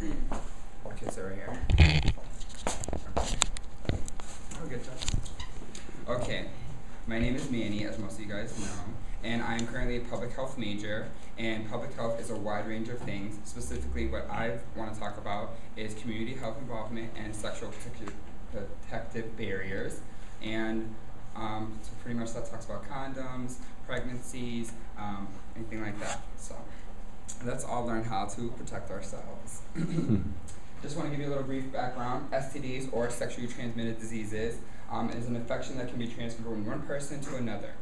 Okay, so right here. Oh, good job. Okay, my name is Manny, as most of you guys know, and I'm currently a public health major, and public health is a wide range of things. Specifically, what I want to talk about is community health involvement and sexual protective barriers, and so pretty much that talks about condoms, pregnancies, anything like that. So let's all learn how to protect ourselves. Just want to give you a little brief background. STDs, or sexually transmitted diseases, is an infection that can be transferred from one person to another.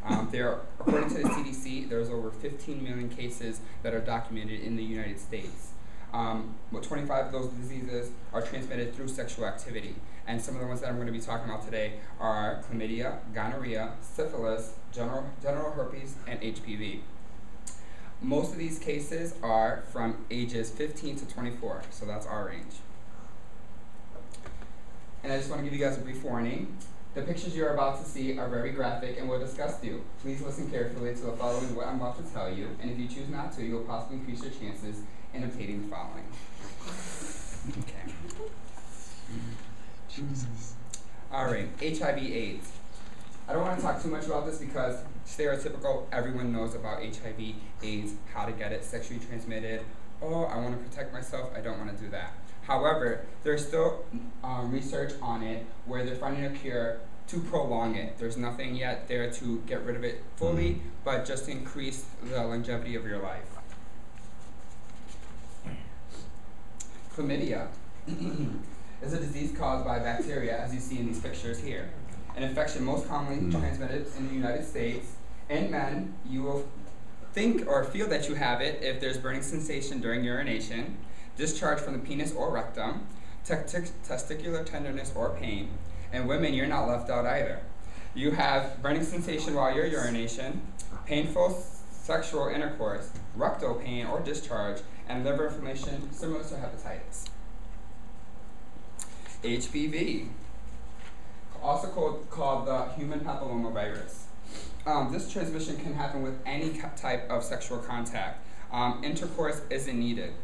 According to the CDC, there's over 15 million cases that are documented in the United States. 25 of those diseases are transmitted through sexual activity. And some of the ones that I'm going to be talking about today are chlamydia, gonorrhea, syphilis, genital herpes, and HPV. Most of these cases are from ages 15 to 24, so that's our range. And I just want to give you guys a brief warning. The pictures you're about to see are very graphic and will disgust you. Please listen carefully to the following what I'm about to tell you, and if you choose not to, you will possibly increase your chances in obtaining the following. Okay. Jesus. All right, HIV/AIDS. I don't want to talk too much about this because stereotypical, everyone knows about HIV/AIDS, how to get it, sexually transmitted. Oh, I want to protect myself, I don't want to do that. However, there's still research on it where they're finding a cure to prolong it. There's nothing yet there to get rid of it fully, but just to increase the longevity of your life. Chlamydia is a disease caused by bacteria, as you see in these pictures here. An infection most commonly transmitted in the United States. In men, you will think or feel that you have it if there's burning sensation during urination, discharge from the penis or rectum, testicular tenderness or pain. And women, you're not left out either. You have burning sensation while you're urination, painful sexual intercourse, rectal pain or discharge, and liver inflammation similar to hepatitis. HPV, also called the human papillomavirus. This transmission can happen with any type of sexual contact. Intercourse isn't needed.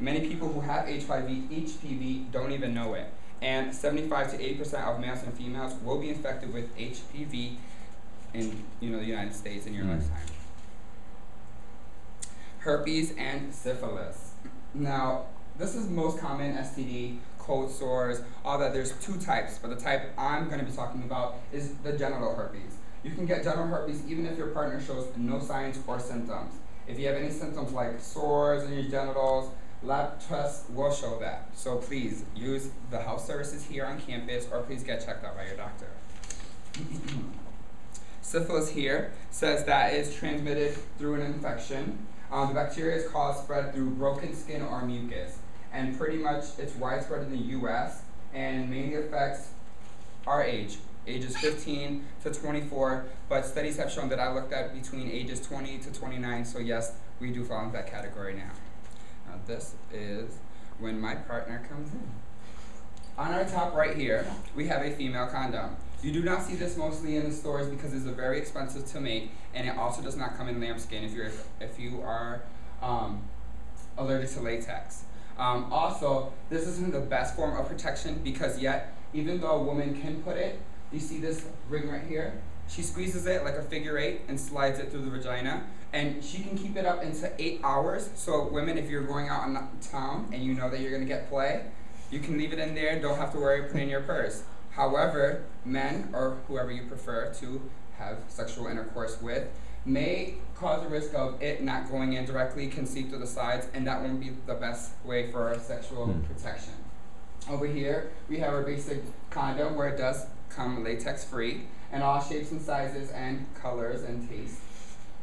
Many people who have HPV don't even know it. And 75 to 80% of males and females will be infected with HPV in the United States in your lifetime. Herpes and syphilis. Now, this is most common STD, cold sores, all that. There's two types, but the type I'm going to be talking about is the genital herpes. You can get genital herpes even if your partner shows no signs or symptoms. If you have any symptoms like sores in your genitals, lab tests will show that. So please use the health services here on campus, or please get checked out by your doctor. Syphilis here says that is transmitted through an infection. The bacteria is caused spread through broken skin or mucus, and pretty much it's widespread in the U.S. and mainly affects our ages 15 to 24, but studies have shown that I looked at between ages 20 to 29, so yes, we do fall in that category now. Now this is when my partner comes in. On our top right here, we have a female condom. You do not see this mostly in the stores because it's very expensive to make, and it also does not come in lambskin if you are allergic to latex. Also, this isn't the best form of protection because yet, even though a woman can put it, you see this ring right here? She squeezes it like a figure 8 and slides it through the vagina, and she can keep it up into 8 hours. So women, if you're going out in town and you know that you're going to get play, you can leave it in there, don't have to worry, put it in your purse. However, men, or whoever you prefer to have sexual intercourse with, may cause a risk of it not going in directly, can seep through the sides, and that won't be the best way for our sexual protection. Over here, we have our basic condom where it does come latex free, and all shapes and sizes and colors and tastes.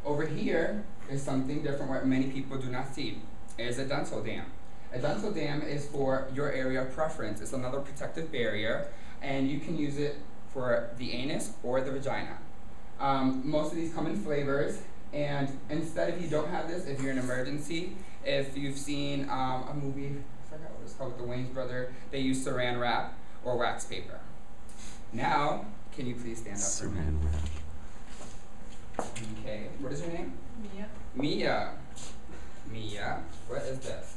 Over here is something different what many people do not see. It is a dental dam. A dental dam is for your area of preference. It's another protective barrier, and you can use it for the anus or the vagina. Most of these come in flavors, and instead, if you don't have this, if you're in an emergency, if you've seen a movie, I forgot what it's called, with the Wayans brother, they use saran wrap or wax paper. Now, can you please stand up for me? Saran wrap. Okay, what is your name? Mia. Mia. Mia, what is this?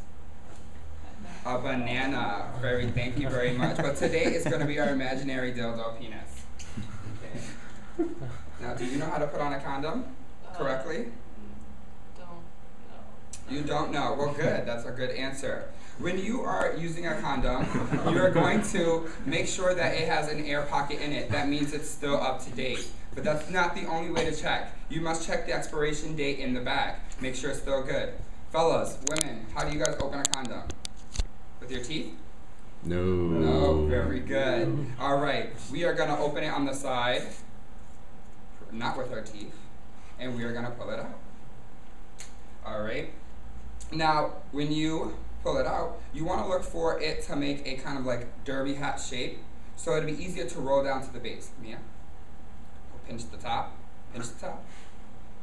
banana. Thank you very much. But today is going to be our imaginary dildo penis. Okay. Now, do you know how to put on a condom correctly? Don't know. You don't know. Well, good. That's a good answer. When you are using a condom, you're going to make sure that it has an air pocket in it. That means it's still up to date. But that's not the only way to check. You must check the expiration date in the bag. Make sure it's still good. Fellas, women, how do you guys open a condom? With your teeth? No. No, very good. All right, we are gonna open it on the side, not with our teeth, and we are gonna pull it out. All right. Now, when you pull it out, you wanna look for it to make a kind of like derby hat shape, so it'll be easier to roll down to the base. Mia? Pinch the top, pinch the top.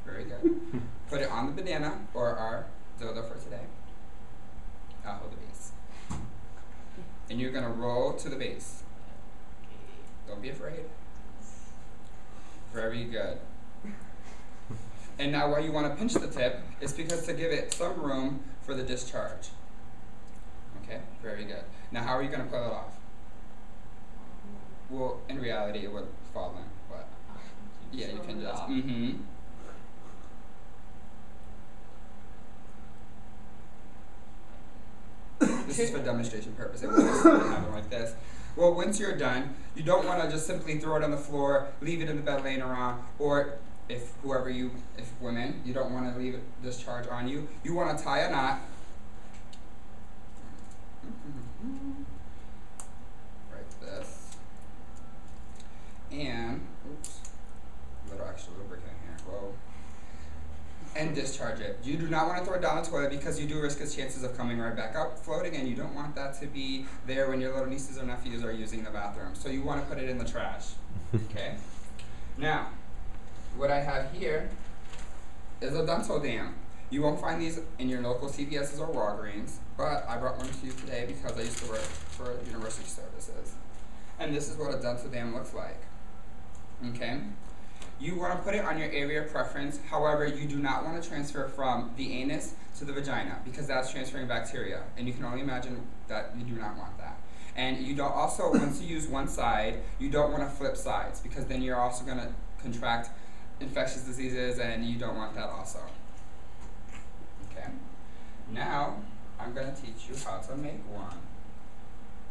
Very good. Put it on the banana, or our dildo for today. I'll hold the base. And you're gonna roll to the base. Don't be afraid. Very good. And now why you wanna pinch the tip is because to give it some room for the discharge. Okay, very good. Now how are you gonna pull it off? Well, in reality it would fall in, but yeah, you can just, This is for demonstration purpose. It will just happen like this. Well, once you're done, you don't want to just simply throw it on the floor, leave it in the bed laying around, or if women, you don't want to leave it discharge on you. You want to tie a knot. Like this. And, oops, a little extra lubricant here. Whoa. And discharge it. You do not want to throw it down the toilet because you do risk its chances of coming right back up floating, and you don't want that to be there when your little nieces or nephews are using the bathroom. So you want to put it in the trash. Okay? Now, what I have here is a dental dam. You won't find these in your local CVS's or Walgreens, but I brought one to you today because I used to work for university services. And this is what a dental dam looks like. Okay? You want to put it on your area of preference. However, you do not want to transfer from the anus to the vagina because that's transferring bacteria. And you can only imagine that you do not want that. And you don't also, once you use one side, you don't want to flip sides because then you're also going to contract infectious diseases and you don't want that also. Okay? Now, I'm going to teach you how to make one.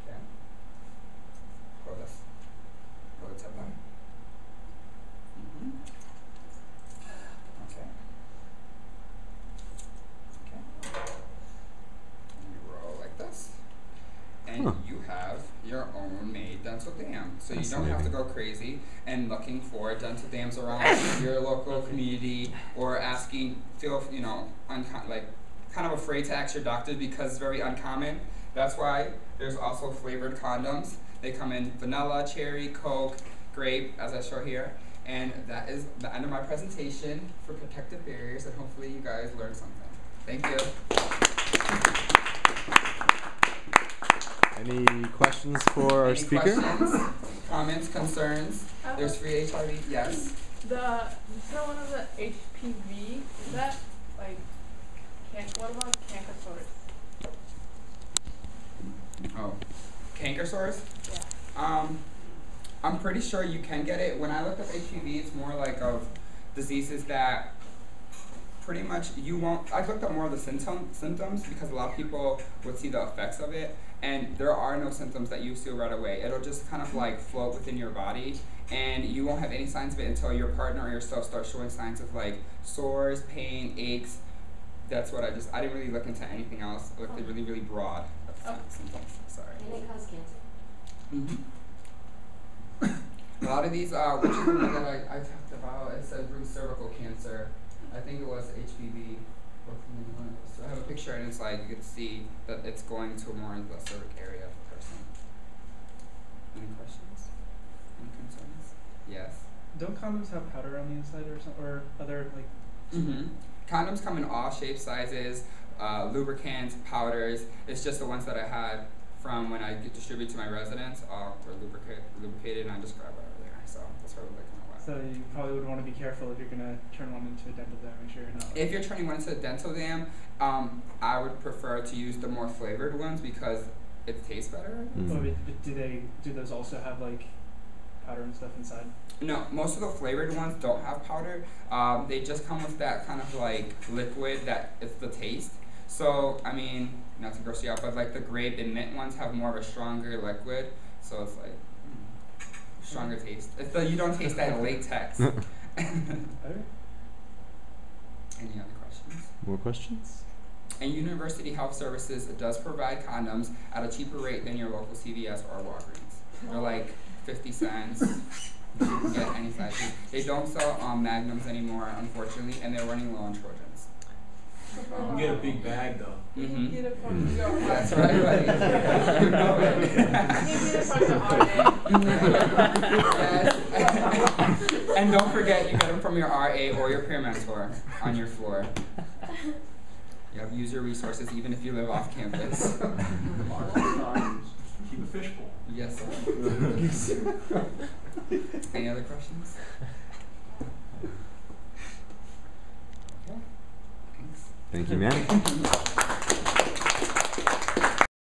Okay? Pull this. Pull the tip down. Okay. And you roll like this. And you have your own made dental dam. So you don't have to go crazy and looking for dental dams around your local community or asking, kind of afraid to ask your doctor because it's very uncommon. That's why there's also flavored condoms. They come in vanilla, cherry, Coke, grape, as I show here. And that is the end of my presentation for protective barriers, and hopefully you guys learned something. Thank you. Any questions for our speaker? Questions, comments, concerns? There's free HIV, yes. You said one of the HPV, is that like, what about canker sores? Oh, canker sores? Yeah. I'm pretty sure you can get it. When I looked up HPV, it's more like of diseases that pretty much you won't. I looked up more of the symptoms because a lot of people would see the effects of it, and there are no symptoms that you see right away. It'll just kind of like float within your body, and you won't have any signs of it until your partner or yourself starts showing signs of like sores, pain, aches. That's what I didn't really look into anything else. I looked at really, really broad symptoms. Sorry. Can it cause cancer? Mm-hmm. A lot of these, which is the one that I talked about, it said root cervical cancer. I think it was HPV. So I have a picture and it's like, you can see that it's going to more in the cervic area of the person. Any questions? Any concerns? Yes? Don't condoms have powder on the inside or something, or other like? Mm-hmm. Condoms come in all shapes, sizes, lubricants, powders. It's just the ones that I had from when I distribute to my residents were lubricated, and I just grab whatever there. So that's why we're looking at what. So you probably would want to be careful if you're gonna turn one into a dental dam. Make sure you're not. If you're turning one into a dental dam, I would prefer to use the more flavored ones because it tastes better. Mm. Oh, but do those also have like powder and stuff inside? No, most of the flavored ones don't have powder. They just come with that kind of like liquid that is the taste. So, I mean, not to gross you out, but like the grape and mint ones have more of a stronger liquid. So it's like stronger taste. It's the, you don't taste that latex. Any Okay. other questions? More questions? And University Health Services does provide condoms at a cheaper rate than your local CVS or Walgreens. They're like 50 cents. You can get any size. They don't sell Magnums anymore, unfortunately, and they're running low on Trojans. You get a big bag though. You can get it from your That's right, buddy. You know it. You can get it from your RA. Yes. And don't forget, you get them from your RA or your peer mentor on your floor. You have use your resources even if you live off campus. Keep a fishbowl. Yes, sir. Any other questions? Okay. Thanks. Thank you, Manny.